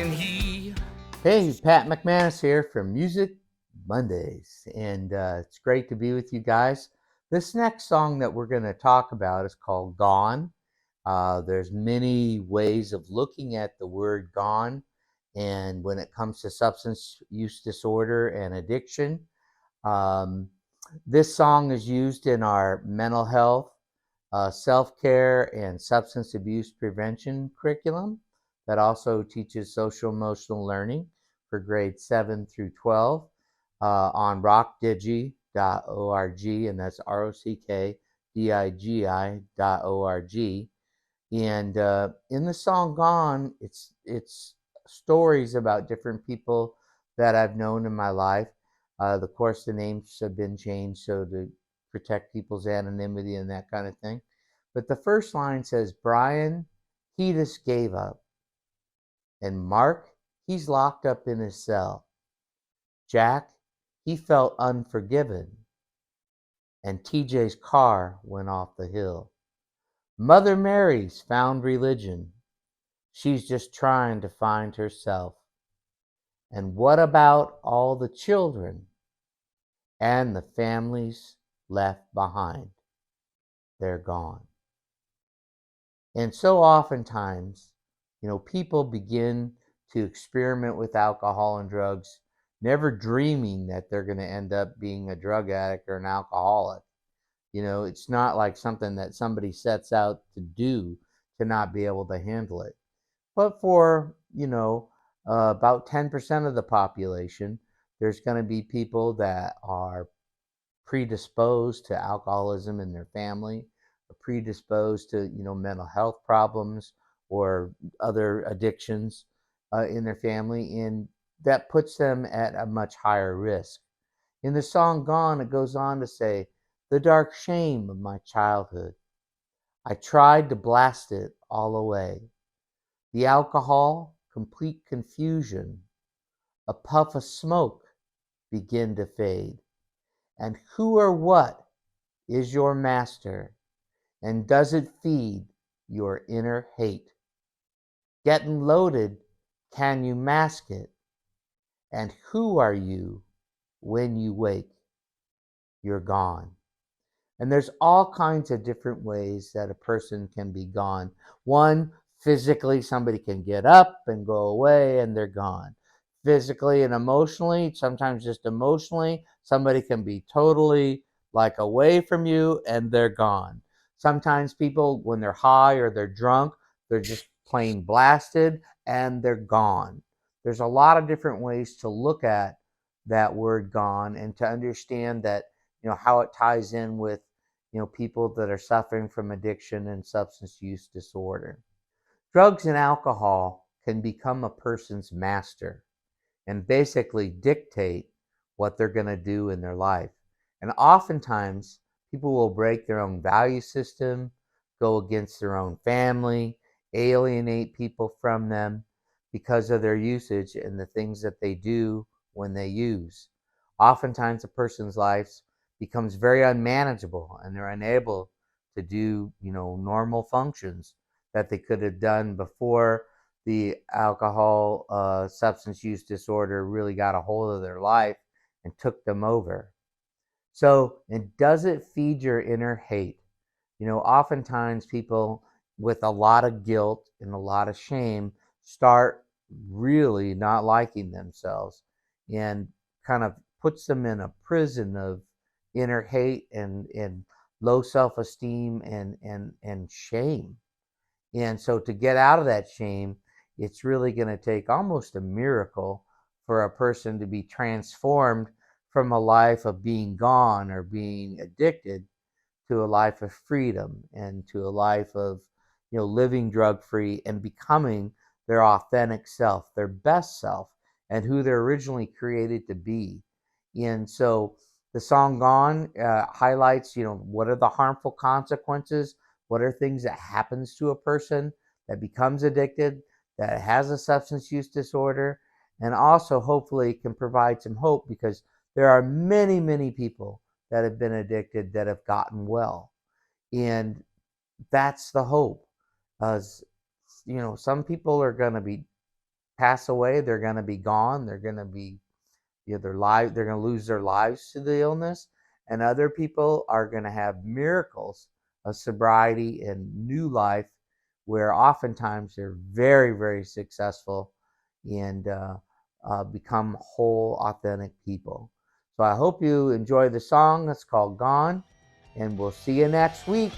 when he. Hey, Pat McManus here from Music Mondays, and it's great to be with you guys. This next song that we're going to talk about is called Gone. There's many ways of looking at the word gone, and when it comes to substance use disorder and addiction, um, this song is used in our mental health, self-care, and substance abuse prevention curriculum that also teaches social emotional learning for grades 7 through 12 on rockdigi.org, and that's rockdigi.org. And in the song Gone, it's stories about different people that I've known in my life. Of course, the names have been changed so to protect people's anonymity and that kind of thing. But the first line says, Brian, he just gave up. And Mark, he's locked up in his cell. Jack, he felt unforgiven. And TJ's car went off the hill. Mother Mary's found religion. She's just trying to find herself. And what about all the children and the families left behind? They're gone. And so oftentimes, people begin to experiment with alcohol and drugs, never dreaming that they're going to end up being a drug addict or an alcoholic. It's not like something that somebody sets out to do to not be able to handle it. But for, about 10% of the population, there's going to be people that are predisposed to alcoholism in their family, or predisposed to, mental health problems or other addictions in their family, and that puts them at a much higher risk. In the song Gone, it goes on to say, the dark shame of my childhood. I tried to blast it all away. The alcohol, complete confusion, a puff of smoke begin to fade. And who or what is your master? And does it feed your inner hate? Getting loaded, can you mask it? And who are you when you wake? You're gone. And there's all kinds of different ways that a person can be gone. One, physically, somebody can get up and go away and they're gone. Physically and emotionally, sometimes just emotionally, somebody can be totally like away from you and they're gone. Sometimes people, when they're high or they're drunk, they're just plain blasted and they're gone. There's a lot of different ways to look at that word gone and to understand that, how it ties in with people that are suffering from addiction and substance use disorder. Drugs and alcohol can become a person's master and basically dictate what they're going to do in their life. And oftentimes, people will break their own value system, go against their own family, alienate people from them because of their usage and the things that they do when they use. Oftentimes, a person's life becomes very unmanageable and they're unable to do, normal functions that they could have done before the alcohol substance use disorder really got a hold of their life and took them over. So, and does it feed your inner hate? Oftentimes people with a lot of guilt and a lot of shame start really not liking themselves, and kind of puts them in a prison of inner hate and low self-esteem and shame. And so to get out of that shame, it's really going to take almost a miracle for a person to be transformed from a life of being gone or being addicted to a life of freedom and to a life of, living drug free and becoming their authentic self, their best self, and who they're originally created to be. And so the song Gone highlights, what are the harmful consequences? What are things that happens to a person that becomes addicted, that has a substance use disorder, and also hopefully can provide some hope, because there are many, many people that have been addicted that have gotten well. And that's the hope. As some people are going to be pass away. They're going to be gone. They're going to be, their life, they're going to lose their lives to the illness, and other people are going to have miracles of sobriety and new life, where oftentimes they're very, very successful and become whole, authentic people. So I hope you enjoy the song. It's called Gone, and we'll see you next week.